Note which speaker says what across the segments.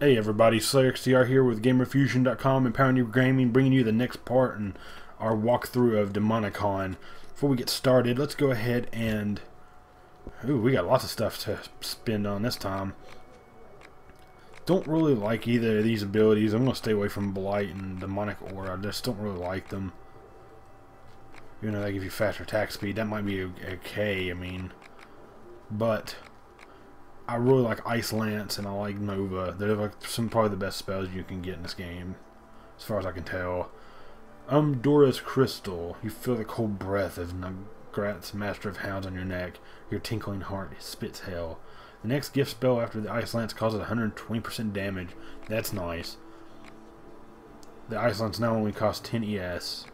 Speaker 1: Hey everybody, SlayerXTR here with GamerFusion.com, empowering your gaming, bringing you the next part in our walkthrough of Demonicon. Before we get started, let's go ahead and... Ooh, we got lots of stuff to spend on this time. Don't really like either of these abilities. I'm going to stay away from Blight and Demonic Aura. I just don't really like them. Even though they give you faster attack speed, that might be okay, I mean. But... I really like Ice Lance and I like Nova. They're like probably the best spells you can get in this game, as far as I can tell. Dora's Crystal. You feel the cold breath of Nagrat's Master of Hounds on your neck. Your tinkling heart spits hell. The next gift spell after the Ice Lance causes 120% damage. That's nice. The Ice Lance now only costs 10 ES.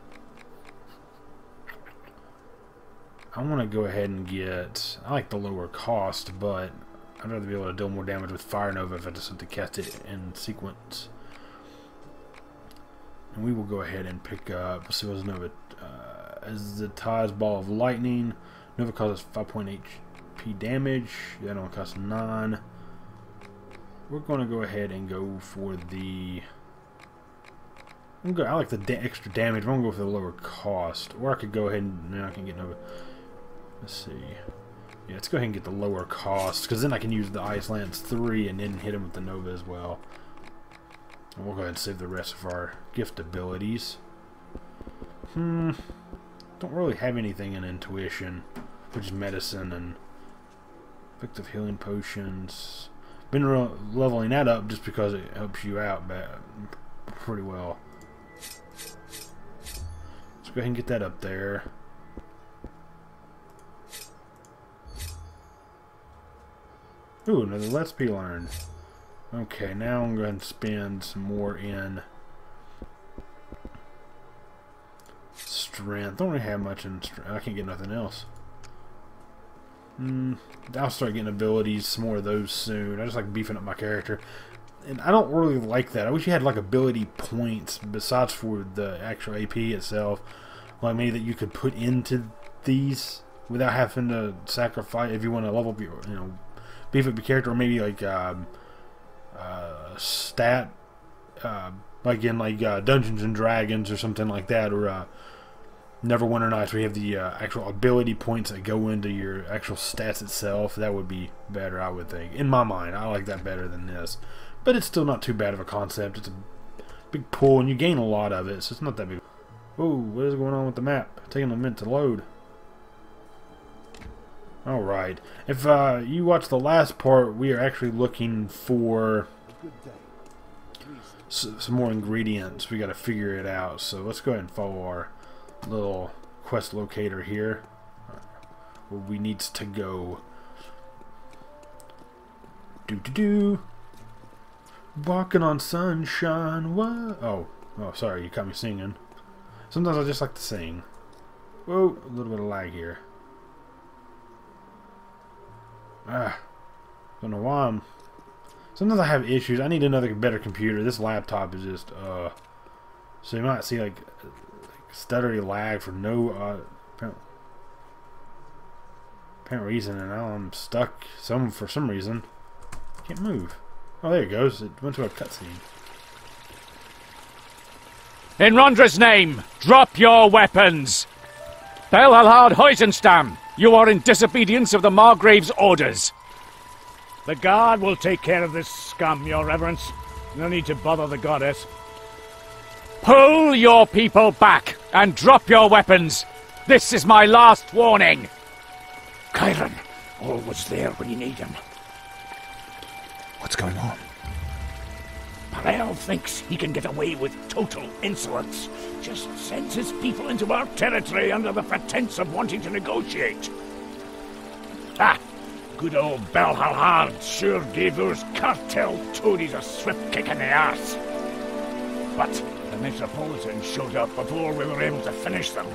Speaker 1: I want to go ahead and get... I like the lower cost, but... I'd rather be able to deal more damage with Fire Nova if I just have to cast it in sequence. And we will go ahead and pick up, let's see what's Nova. As the Tai's Ball of Lightning. Nova causes 5.8 HP damage. That only costs 9. We're going to go ahead and go for the... I like the extra damage. I'm going to go for the lower cost. Or I could go ahead and... Now I can get Nova. Let's see... Yeah, let's go ahead and get the lower cost, because then I can use the Ice Lance 3 and then hit him with the Nova as well. And we'll go ahead and save the rest of our gift abilities. Don't really have anything in Intuition, which is Medicine and Effective Healing Potions. Been leveling that up just because it helps you out pretty well. Let's go ahead and get that up there. Ooh, another Let's Be learned. Okay, now I'm going to spend some more in strength. Don't really have much in strength. I can't get nothing else. I'll start getting abilities, some more of those soon. I just like beefing up my character. And I don't really like that. I wish you had like ability points besides for the actual AP itself. Like maybe that you could put into these without having to sacrifice if you want to level up your, beef up your character, or maybe like stat, like in Dungeons and Dragons or something like that, or Neverwinter Nights, where you have the actual ability points that go into your actual stats itself. That would be better, I would think. In my mind, I like that better than this, but it's still not too bad of a concept. It's a big pull, and you gain a lot of it, so it's not that big. Whoa, what is going on with the map? Taking a minute to load. Alright, if you watch the last part, we are actually looking for some more ingredients. We got to figure it out, so let's go ahead and follow our little quest locator here where we need to go. Walking on sunshine. What? Oh, sorry, you caught me singing. Sometimes I just like to sing. Whoa, a little bit of lag here. Don't know why sometimes I have issues. I need another better computer. This laptop is just so you might see like stuttery lag for no apparent reason, and now I'm stuck for some reason. Can't move. Oh, there it goes. It went to a cutscene.
Speaker 2: In Rondra's name, drop your weapons. Belhalhard Heusenstam, you are in disobedience of the Margrave's orders.
Speaker 3: The guard will take care of this scum, your reverence. No need to bother the goddess.
Speaker 2: Pull your people back and drop your weapons. This is my last warning.
Speaker 3: Cairon, always there when you need him.
Speaker 4: What's going on?
Speaker 3: Parel thinks he can get away with total insolence. Just sends his people into our territory under the pretense of wanting to negotiate. Good old Belhalhard sure gave those cartel toadies a swift kick in the arse. But the Metropolitan showed up before we were able to finish them.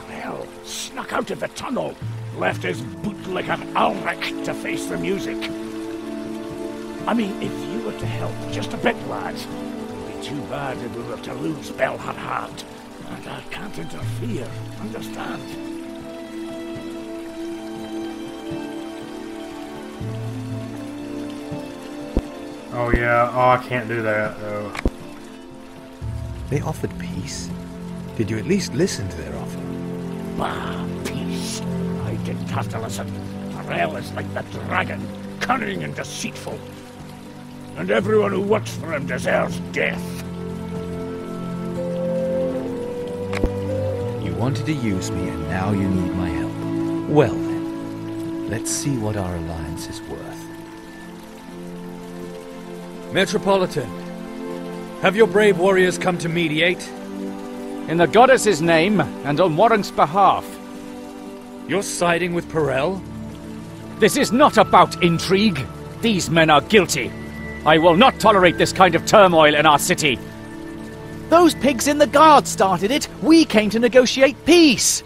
Speaker 3: Parel snuck out of the tunnel, left his bootlegger Ulrich to face the music. I mean, if you were to help just a bit, lads, it would be too bad if we were to lose Belhalhard. And I can't interfere, understand?
Speaker 1: Oh yeah, oh I can't do that though.
Speaker 4: They offered peace. Did you at least listen to their offer?
Speaker 3: Bah, peace. I didn't have to listen. Parel is like the dragon, cunning and deceitful. And everyone who works for him deserves death.
Speaker 4: You wanted to use me and now you need my help. Well then, let's see what our alliance is worth.
Speaker 5: Metropolitan, have your brave warriors come to mediate?
Speaker 2: In the goddess's name, and on Warwick's behalf.
Speaker 5: You're siding with Parel?
Speaker 2: This is not about intrigue. These men are guilty. I will not tolerate this kind of turmoil in our city.
Speaker 6: Those pigs in the guard started it. We came to negotiate peace.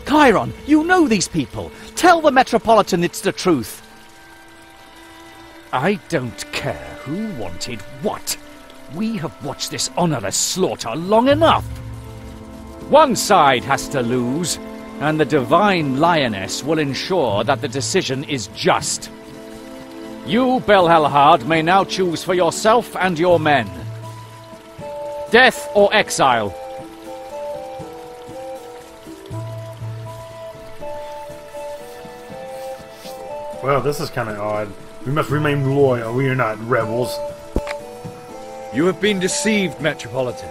Speaker 6: Cairon, you know these people. Tell the Metropolitan it's the truth.
Speaker 2: I don't care who wanted what. We have watched this honorless slaughter long enough. One side has to lose, and the Divine Lioness will ensure that the decision is just. You, Belhelhard, may now choose for yourself and your men. Death or exile.
Speaker 1: Well, this is kind of odd. We must remain loyal. We are not rebels.
Speaker 5: You have been deceived, Metropolitan.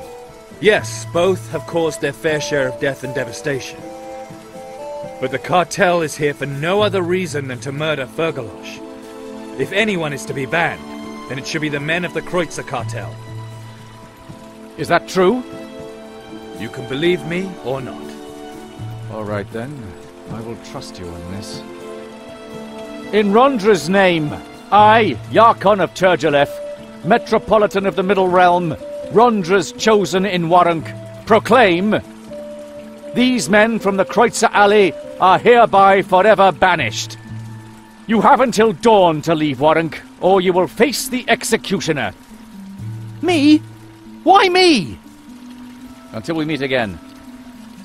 Speaker 5: Yes, both have caused their fair share of death and devastation. But the cartel is here for no other reason than to murder Fergalosh. If anyone is to be banned, then it should be the men of the Kretzer cartel.
Speaker 2: Is that true?
Speaker 5: You can believe me or not.
Speaker 2: All right then. I will trust you on this. In Rondra's name, I, Yarkon of Turgelef, Metropolitan of the Middle Realm, Rondra's chosen in Warwick, proclaim: these men from the Kretzer Alley are hereby forever banished. You have until dawn to leave Warwick, or you will face the executioner.
Speaker 6: Me? Why me?
Speaker 2: Until we meet again.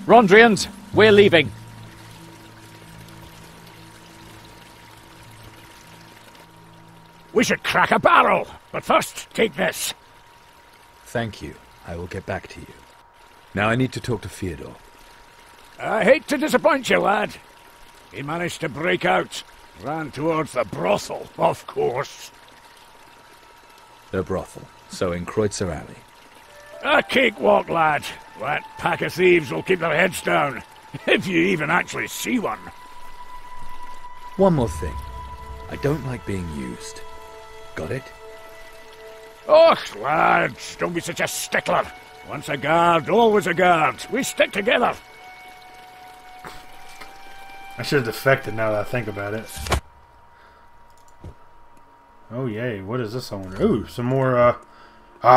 Speaker 2: Rondrians, we're leaving.
Speaker 3: We should crack a barrel, but first, take this.
Speaker 4: Thank you. I will get back to you. Now I need to talk to Fyodor.
Speaker 3: I hate to disappoint you, lad. He managed to break out. Ran towards the brothel, of course.
Speaker 4: The brothel. So in Kretzer Alley.
Speaker 3: A cakewalk, lad. That pack of thieves will keep their heads down. If you even actually see one.
Speaker 4: One more thing. I don't like being used. Got it?
Speaker 3: Och, lads, don't be such a stickler. Once a guard, always a guard. We stick together.
Speaker 1: I should have defected now that I think about it. Oh yay, what is this on? Ooh, some more,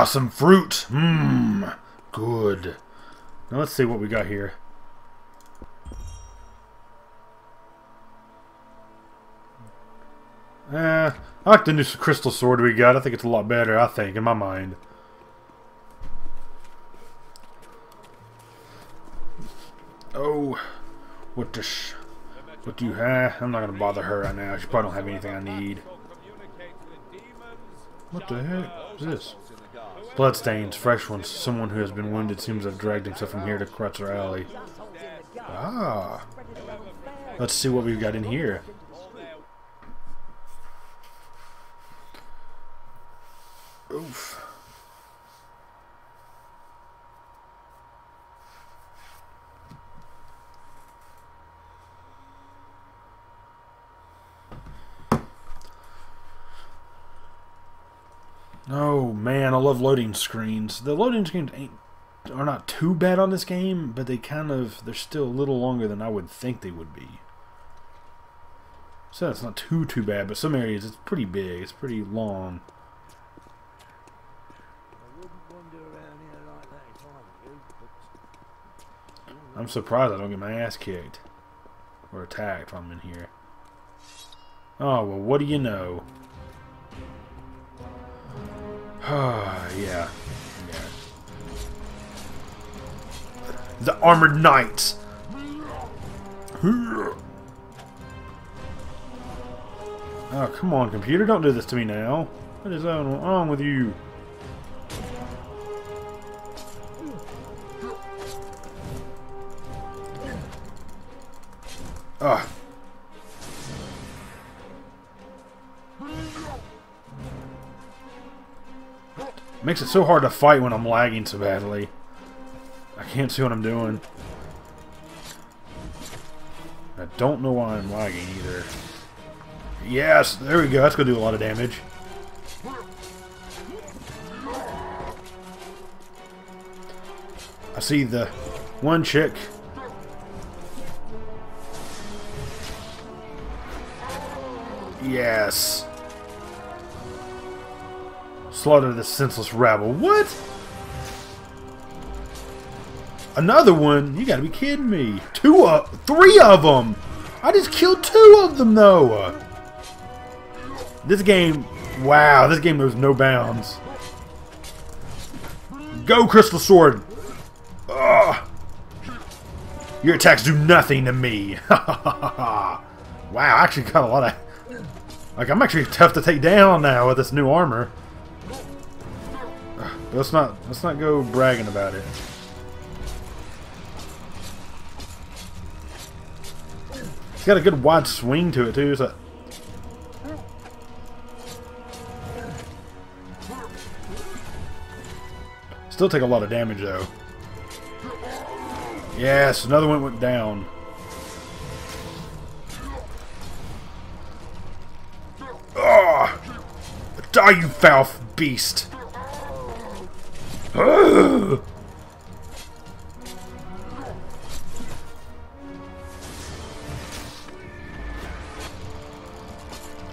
Speaker 1: some fruit. Mmm, good. Now let's see what we got here. I like the new crystal sword we got. I think it's a lot better, I think, in my mind. Oh, what do you have? I'm not going to bother her right now. She probably don't have anything I need. What the heck is this? Bloodstains, fresh ones. Someone who has been wounded seems to have dragged himself from here to Kretzer Alley. Ah. Let's see what we've got in here. Oof. Oh man, I love loading screens. The loading screens are not too bad on this game, but they're still a little longer than I would think they would be. So it's not too bad, but some areas it's pretty big, it's pretty long. I'm surprised I don't get my ass kicked or attacked while I'm in here. Oh, well, what do you know? Yeah. The Armored Knights. Oh, come on, computer. Don't do this to me now. What is going on with you? Ugh. Makes it so hard to fight when I'm lagging so badly. I can't see what I'm doing. I don't know why I'm lagging either. Yes, there we go. That's gonna do a lot of damage. I see the one chick. Yes. Slaughter the senseless rabble. What? Another one? You gotta be kidding me. 3 of them! I just killed 2 of them though! This game, wow, this game knows no bounds. Go, Crystal Sword! Ugh. Your attacks do nothing to me. Wow, I actually got a lot of... Like, I'm actually tough to take down now with this new armor. But let's not go bragging about it. It's got a good wide swing to it too. So still take a lot of damage though. Yes, another one went down. Ah! Die, you foul beast! Ugh.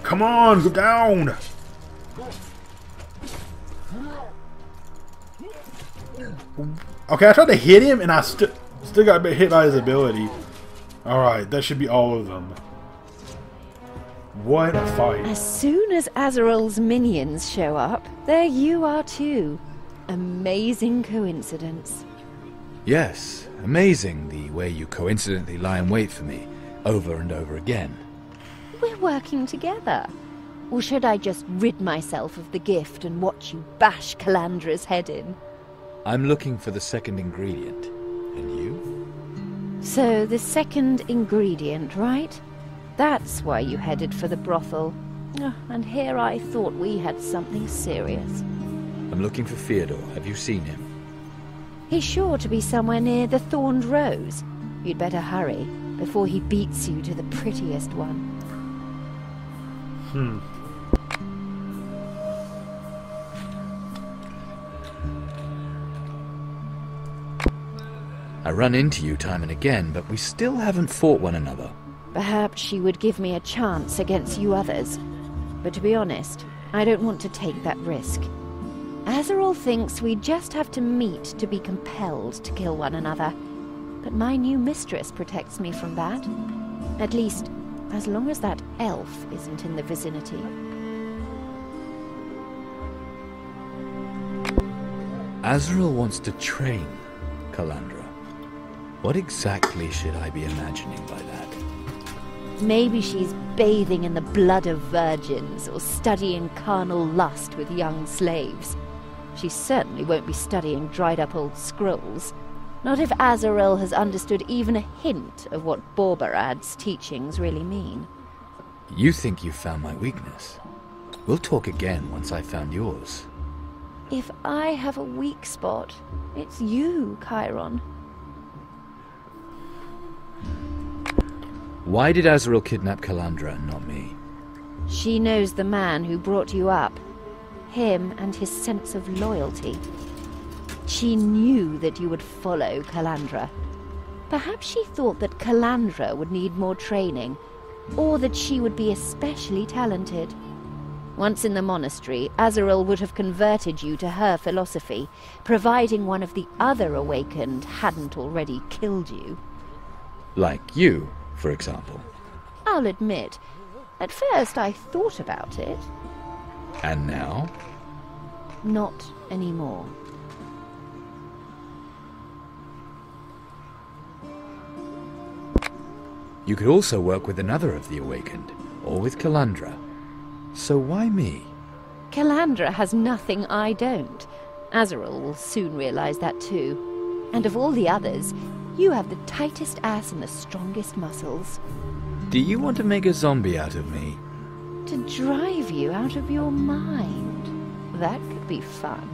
Speaker 1: Come on, go down! Okay, I tried to hit him and I still got a bit hit by his ability. Alright, that should be all of them. What a fight.
Speaker 7: As soon as Azrael's minions show up, there you are too. Amazing coincidence.
Speaker 4: Yes, amazing the way you coincidentally lie in wait for me, over and over again.
Speaker 7: We're working together. Or should I just rid myself of the gift and watch you bash Calandra's head in?
Speaker 4: I'm looking for the second ingredient. And you?
Speaker 7: So, the second ingredient, right? That's why you headed for the brothel. Oh, and here I thought we had something serious.
Speaker 4: I'm looking for Theodore. Have you seen him?
Speaker 7: He's sure to be somewhere near the Thorned Rose. You'd better hurry, before he beats you to the prettiest one.
Speaker 4: I run into you time and again, but we still haven't fought one another.
Speaker 7: Perhaps she would give me a chance against you others. But to be honest, I don't want to take that risk. Azrael thinks we just have to meet to be compelled to kill one another. But my new mistress protects me from that. At least, as long as that elf isn't in the vicinity.
Speaker 4: Azrael wants to train Calandra. What exactly should I be imagining by that?
Speaker 7: Maybe she's bathing in the blood of virgins or studying carnal lust with young slaves. She certainly won't be studying dried-up old scrolls. Not if Azrael has understood even a hint of what Borbarad's teachings really mean.
Speaker 4: You think you've found my weakness. We'll talk again once I've found yours.
Speaker 7: If I have a weak spot, it's you, Cairon.
Speaker 4: Why did Azrael kidnap Calandra and not me?
Speaker 7: She knows the man who brought you up. Him and his sense of loyalty. She knew that you would follow Calandra. Perhaps she thought that Calandra would need more training, or that she would be especially talented. Once in the monastery, Azrael would have converted you to her philosophy, providing one of the other awakened hadn't already killed you.
Speaker 4: Like you, for example.
Speaker 7: I'll admit, at first I thought about it.
Speaker 4: And now?
Speaker 7: Not anymore.
Speaker 4: You could also work with another of the Awakened, or with Calandra. So why me?
Speaker 7: Calandra has nothing I don't. Azrael will soon realize that too. And of all the others, you have the tightest ass and the strongest muscles.
Speaker 4: Do you want to make a zombie out of me?
Speaker 7: To drive you out of your mind. That could be fun.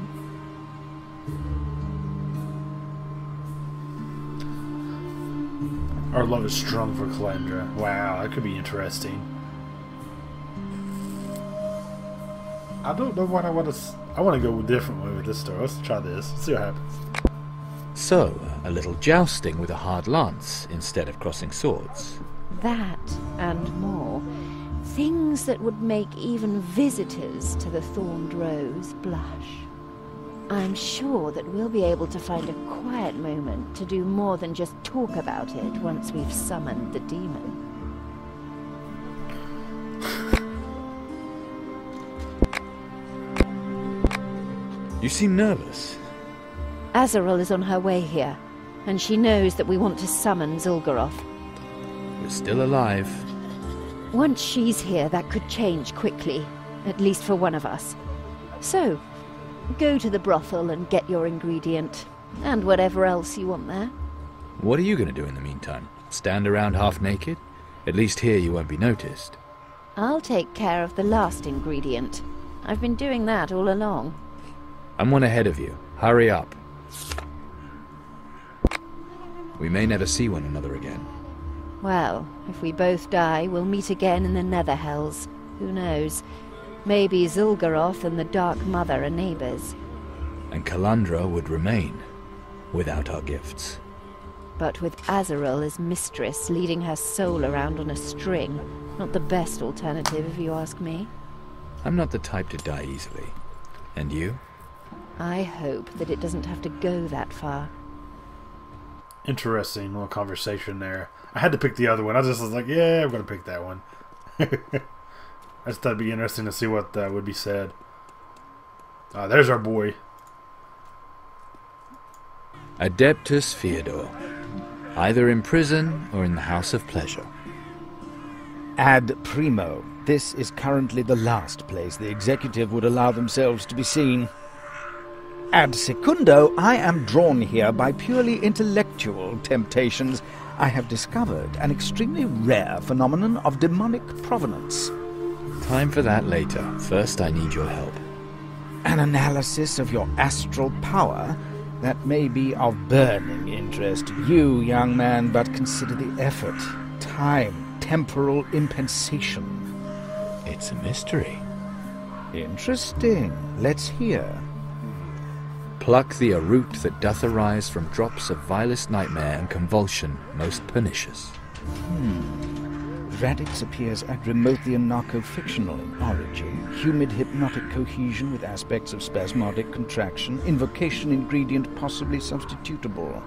Speaker 1: Our love is strong for Calandra. Wow, that could be interesting. I don't know what I want to... I want to go a different way with this story. Let's try this. See what happens.
Speaker 4: So, a little jousting with a hard lance instead of crossing swords.
Speaker 7: That and more. Things that would make even visitors to the Thorned Rose blush. I'm sure that we'll be able to find a quiet moment to do more than just talk about it once we've summoned the demon.
Speaker 4: You seem nervous.
Speaker 7: Azrael is on her way here, and she knows that we want to summon Zul'Goroth.
Speaker 4: We're still alive.
Speaker 7: Once she's here, that could change quickly, at least for one of us. So, go to the brothel and get your ingredient, and whatever else you want there.
Speaker 4: What are you going to do in the meantime? Stand around half naked? At least here you won't be noticed.
Speaker 7: I'll take care of the last ingredient. I've been doing that all along.
Speaker 4: I'm one ahead of you. Hurry up. We may never see one another again.
Speaker 7: Well, if we both die, we'll meet again in the Nether Hells. Who knows? Maybe Zul'Goroth and the Dark Mother are neighbors.
Speaker 4: And Calandra would remain, without our gifts.
Speaker 7: But with Azrael as mistress, leading her soul around on a string, not the best alternative if you ask me.
Speaker 4: I'm not the type to die easily. And you?
Speaker 7: I hope that it doesn't have to go that far.
Speaker 1: Interesting little conversation there. I had to pick the other one. I just was like, yeah, I'm going to pick that one. I just thought it'd be interesting to see what would be said. There's our boy.
Speaker 4: Adeptus Feodor. Either in prison or in the House of Pleasure.
Speaker 8: Ad primo. This is currently the last place the executive would allow themselves to be seen. Ad secundo, I am drawn here by purely intellectual temptations. I have discovered an extremely rare phenomenon of demonic provenance.
Speaker 4: Time for that later. First, I need your help.
Speaker 8: An analysis of your astral power that may be of burning interest to you, young man, but consider the effort, time, temporal impensation.
Speaker 4: It's a mystery.
Speaker 8: Interesting. Let's hear.
Speaker 4: Pluck thee a root that doth arise from drops of vilest nightmare and convulsion most pernicious.
Speaker 8: Radix appears Adrimothian narco-fictional in origin. Humid hypnotic cohesion with aspects of spasmodic contraction. Invocation ingredient possibly substitutable.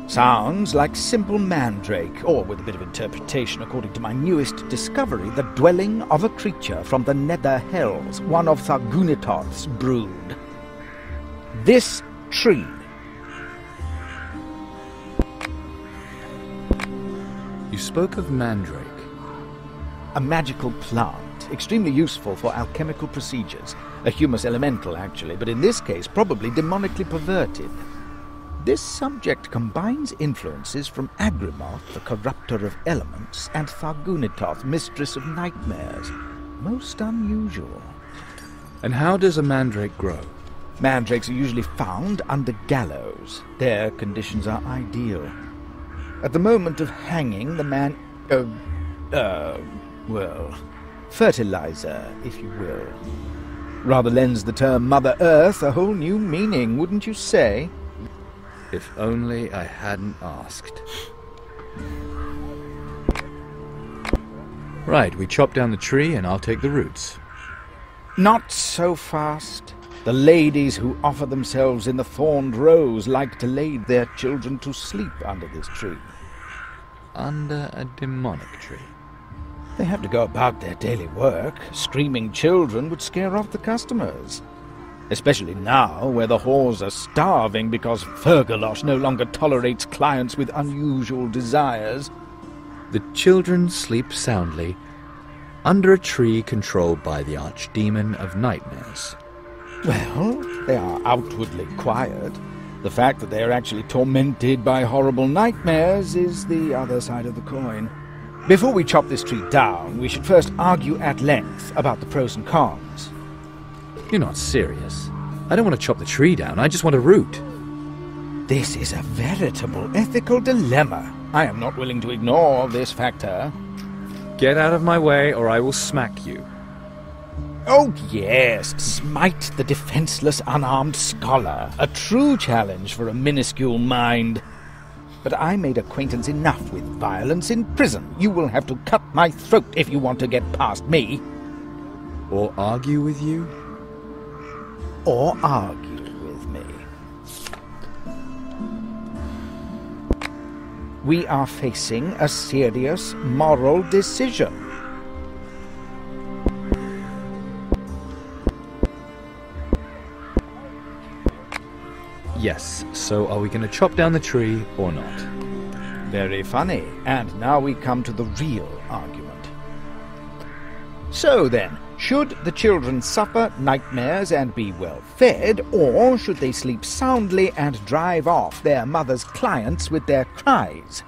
Speaker 8: Sounds like simple mandrake, or with a bit of interpretation according to my newest discovery, the dwelling of a creature from the Nether Hells, one of Thargunitoth's brood. This tree.
Speaker 4: You spoke of mandrake.
Speaker 8: A magical plant, extremely useful for alchemical procedures. A humus elemental, actually, but in this case probably demonically perverted. This subject combines influences from Agrimoth, the corrupter of elements, and Thargunitoth, mistress of nightmares. Most unusual.
Speaker 4: And how does a mandrake grow?
Speaker 8: Mandrakes are usually found under gallows. Their conditions are ideal. At the moment of hanging, the man... fertilizer, if you will. Rather lends the term Mother Earth a whole new meaning, wouldn't you say?
Speaker 4: If only I hadn't asked. Right, we chop down the tree and I'll take the roots.
Speaker 8: Not so fast. The ladies who offer themselves in the Thorned Rose like to lay their children to sleep under this tree.
Speaker 4: Under a demonic tree.
Speaker 8: They have to go about their daily work. Screaming children would scare off the customers. Especially now, where the whores are starving because Fergalosh no longer tolerates clients with unusual desires.
Speaker 4: The children sleep soundly, under a tree controlled by the Archdemon of Nightmares.
Speaker 8: Well, they are outwardly quiet. The fact that they are actually tormented by horrible nightmares is the other side of the coin. Before we chop this tree down, we should first argue at length about the pros and cons.
Speaker 4: You're not serious. I don't want to chop the tree down, I just want a root.
Speaker 8: This is a veritable ethical dilemma. I am not willing to ignore this factor.
Speaker 5: Get out of my way, or I will smack you.
Speaker 8: Oh yes, smite the defenseless unarmed scholar. A true challenge for a minuscule mind. But I made acquaintance enough with violence in prison. You will have to cut my throat if you want to get past me.
Speaker 4: Or argue with you?
Speaker 8: Or argue with me. We are facing a serious moral decision.
Speaker 4: Yes, so are we going to chop down the tree or not?
Speaker 8: Very funny. And now we come to the real argument. So then, should the children suffer nightmares and be well fed, or should they sleep soundly and drive off their mother's clients with their cries?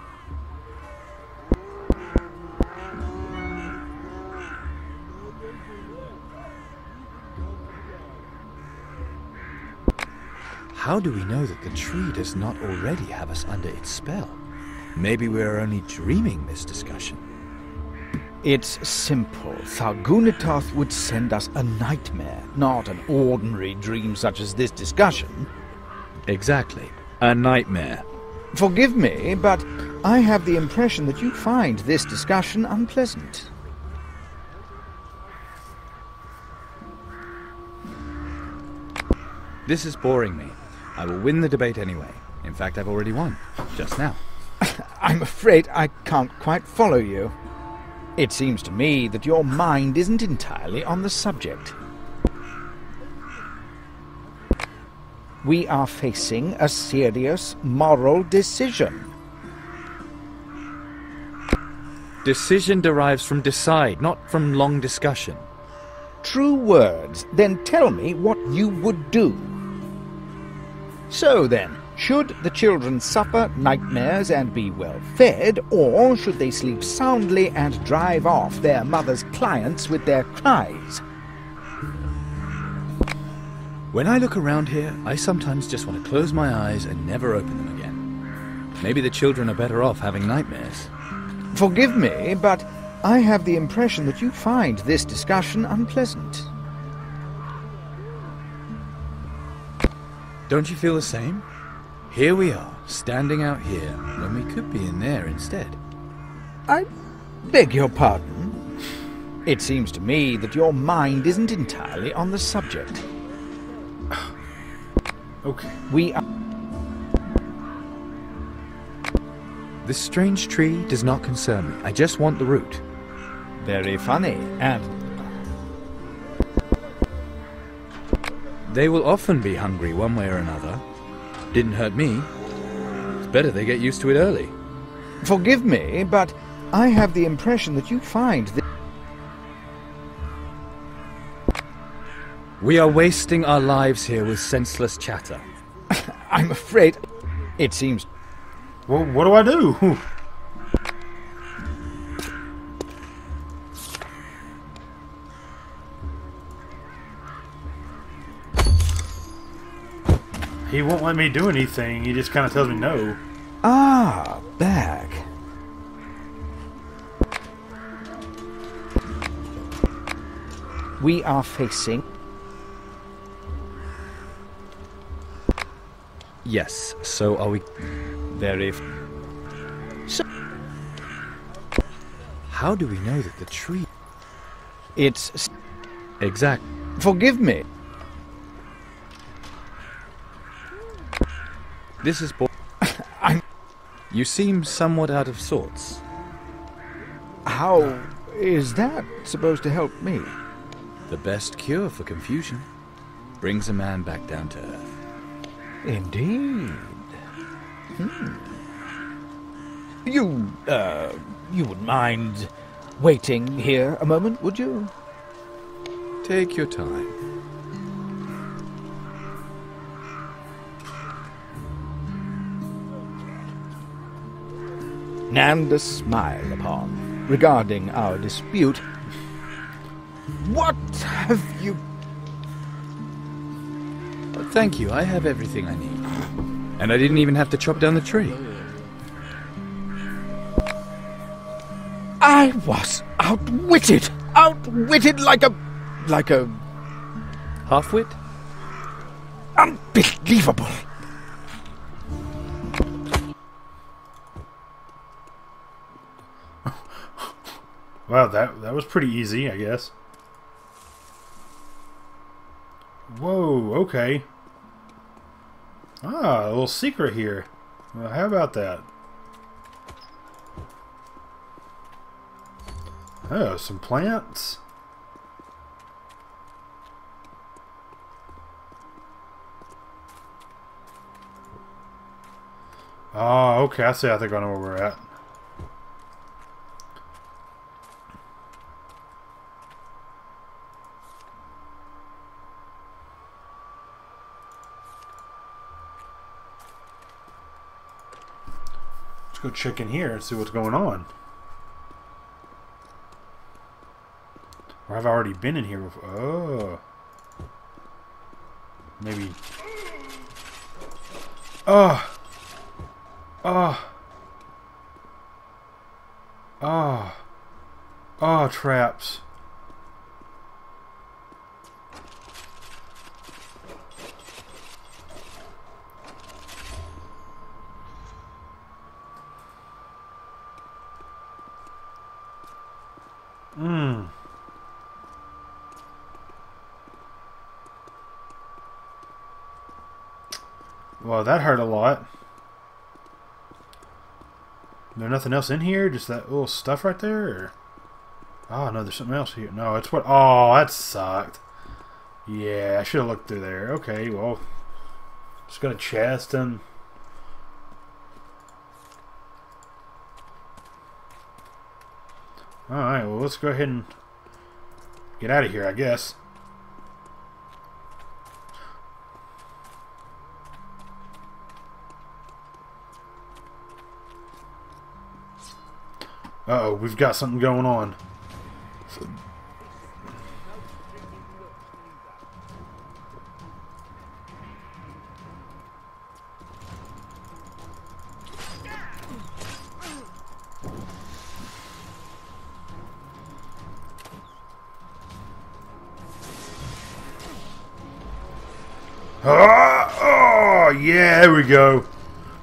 Speaker 4: How do we know that the tree does not already have us under its spell? Maybe we're only dreaming this discussion.
Speaker 8: It's simple. Thargunitoth would send us a nightmare, not an ordinary dream such as this discussion.
Speaker 4: Exactly. A nightmare.
Speaker 8: Forgive me, but I have the impression that you find this discussion unpleasant.
Speaker 4: This is boring me. I will win the debate anyway. In fact, I've already won. Just now.
Speaker 8: I'm afraid I can't quite follow you. It seems to me that your mind isn't entirely on the subject. We are facing a serious moral decision.
Speaker 4: Decision derives from decide, not from long discussion.
Speaker 8: True words. Then tell me what you would do. So then, should the children suffer nightmares and be well fed, or should they sleep soundly and drive off their mother's clients with their cries?
Speaker 4: When I look around here, I sometimes just want to close my eyes and never open them again. Maybe the children are better off having nightmares.
Speaker 8: Forgive me, but I have the impression that you find this discussion unpleasant.
Speaker 4: Don't you feel the same? Here we are, standing out here, when we could be in there instead.
Speaker 8: I beg your pardon? It seems to me that your mind isn't entirely on the subject.
Speaker 1: Okay.
Speaker 8: We are...
Speaker 4: This strange tree does not concern me. I just want the root.
Speaker 8: Very funny, and...
Speaker 4: They will often be hungry one way or another. Didn't hurt me. It's better they get used to it early.
Speaker 8: Forgive me, but I have the impression that you find that...
Speaker 4: We are wasting our lives here with senseless chatter.
Speaker 8: I'm afraid it seems...
Speaker 1: Well, what do I do? He won't let me do anything. He just kind of tells me no.
Speaker 8: Ah, back. We are facing...
Speaker 4: Yes, so are we...
Speaker 8: Very...
Speaker 4: So... How do we know that the tree...
Speaker 8: It's...
Speaker 4: Exact...
Speaker 8: Forgive me.
Speaker 4: This is...
Speaker 8: I'm...
Speaker 4: You seem somewhat out of sorts.
Speaker 8: How is that supposed to help me?
Speaker 4: The best cure for confusion. Brings a man back down to earth.
Speaker 8: Indeed. You wouldn't mind waiting here a moment, would you?
Speaker 4: Take your time.
Speaker 8: And a smile upon regarding our dispute. What have you...
Speaker 4: Thank you, I have everything I need. And I didn't even have to chop down the tree.
Speaker 8: I was outwitted! Outwitted like a...
Speaker 4: Half-wit?
Speaker 8: Unbelievable!
Speaker 1: Wow, that was pretty easy, I guess. Whoa, okay. Ah, a little secret here. Well, how about that? Oh, some plants. Oh, okay, I see. I think I know where we're at. Let's go check in here and see what's going on. Or have I already been in here before? Oh. Maybe. Oh. Oh. Oh. Oh, traps. Mmm. Well, that hurt a lot. There's nothing else in here? Just that little stuff right there? Or... Oh, no, there's something else here. No, it's what... Oh, that sucked. Yeah, I should have looked through there. Okay, well... Just got a chest and... Alright, well, let's go ahead and... get out of here, I guess. Uh-oh, we've got something going on. Oh, yeah, there we go.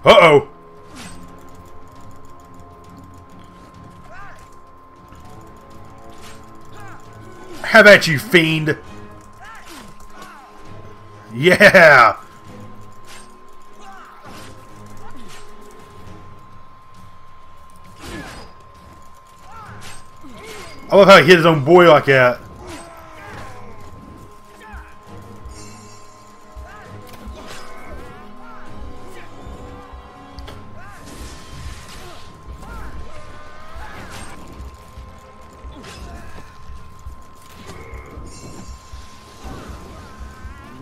Speaker 1: Uh-oh. How about you, fiend? Yeah! I love how he hit his own boy like that.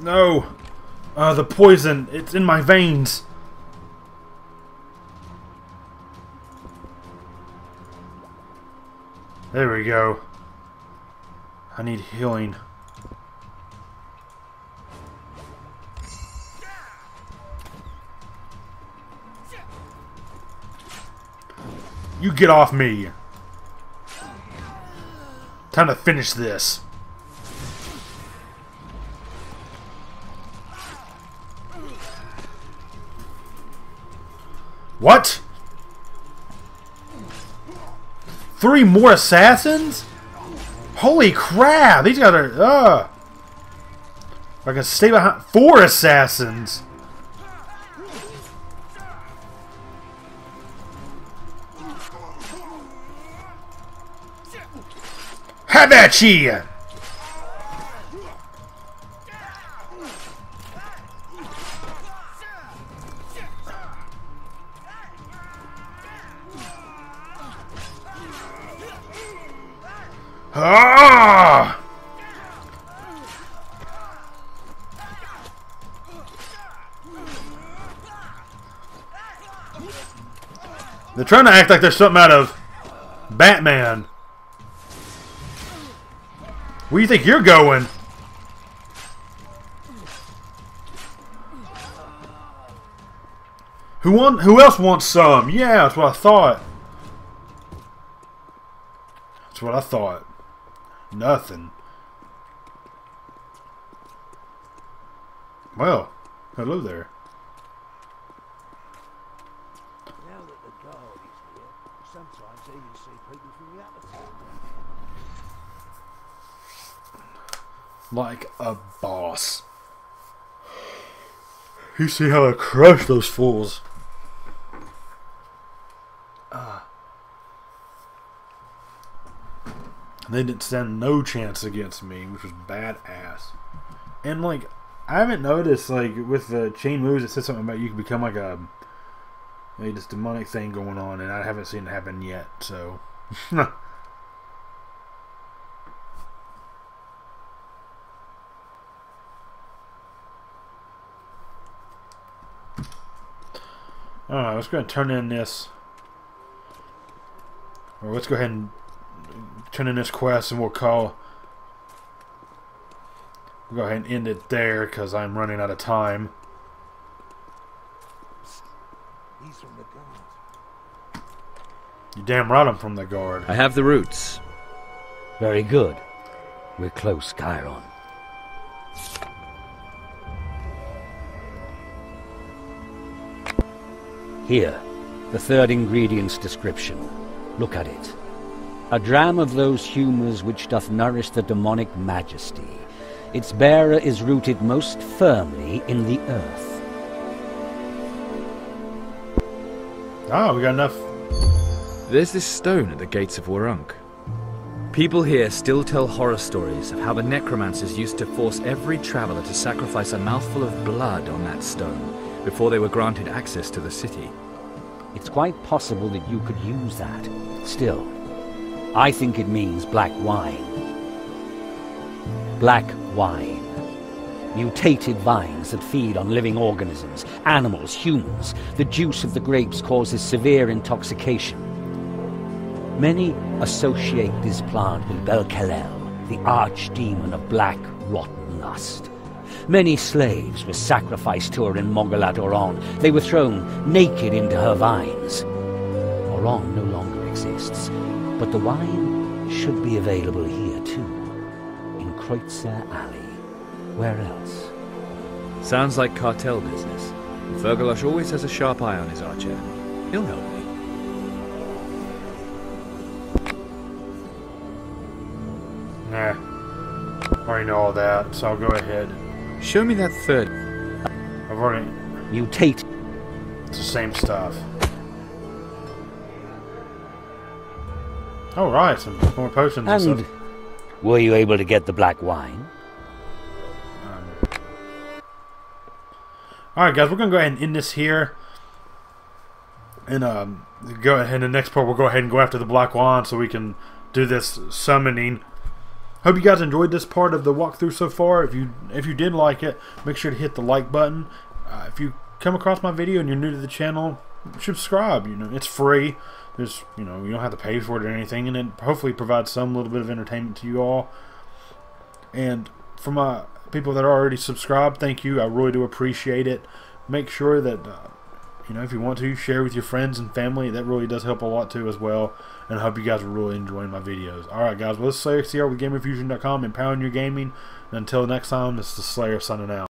Speaker 1: No! The poison, it's in my veins. There we go. I need healing. You get off me! Time to finish this. What? 3 more assassins? Holy crap! These guys are. I can stay behind. 4 assassins. How about you? Ah! They're trying to act like there's something out of Batman. Where do you think you're going? Who else wants some? Yeah, that's what I thought. That's what I thought. Nothing. Well, hello there.
Speaker 3: Now that the guard is here, sometimes they even see people from the upper town.
Speaker 1: Like a boss. You see how I crushed those fools. They didn't stand no chance against me, which was badass. And like, I haven't noticed, like, with the chain moves, it said something about you can become like this demonic thing going on, and I haven't seen it happen yet, so. Alright, let's go ahead and turn in this. Or let's go ahead and turn in this quest, and we'll go ahead and end it there because I'm running out of time.
Speaker 3: He's from the guard.
Speaker 1: You damn right I'm from the guard.
Speaker 5: I have the roots.
Speaker 6: Very good. We're close, Cairon. Here, the third ingredient's description. Look at it. A dram of those humours which doth nourish the demonic majesty. Its bearer is rooted most firmly in the earth.
Speaker 1: Oh, we got enough.
Speaker 5: There's this stone at the gates of Warunk. People here still tell horror stories of how the necromancers used to force every traveller to sacrifice a mouthful of blood on that stone before they were granted access to the city.
Speaker 6: It's quite possible that you could use that. Still, I think it means black wine. Black wine. Mutated vines that feed on living organisms, animals, humans. The juice of the grapes causes severe intoxication. Many associate this plant with Bel-Kelel, the archdemon of black, rotten lust. Many slaves were sacrificed to her in Mogalat Oron. They were thrown naked into her vines. Oron no longer exists, but the wine should be available here too, in Kretzer Alley. Where else?
Speaker 5: Sounds like cartel business. Fergalosh always has a sharp eye on his archer. He'll help me.
Speaker 1: Nah. I already know all that, so I'll go ahead.
Speaker 5: Show me that third.
Speaker 1: I've already...
Speaker 6: Mutate.
Speaker 1: It's the same stuff. Oh, right, some more potions and
Speaker 6: And
Speaker 1: stuff.
Speaker 6: were you able to get the black wine?
Speaker 1: Alright, guys, we're going to go ahead and end this here. And go ahead, in the next part, we'll go ahead and go after the black wand so we can do this summoning. Hope you guys enjoyed this part of the walkthrough so far. If you did like it, make sure to hit the like button. If you come across my video and you're new to the channel, subscribe. You know, it's free. There's, you know, you don't have to pay for it or anything, and it hopefully provides some little bit of entertainment to you all. And for my people that are already subscribed, thank you. I really do appreciate it. Make sure that you know, if you want to, share with your friends and family. That really does help a lot too as well. And I hope you guys are really enjoying my videos. Alright guys, well, this is Slayer XCR with GamerFusion.com, empowering your gaming. And until next time, this is the Slayer signing out.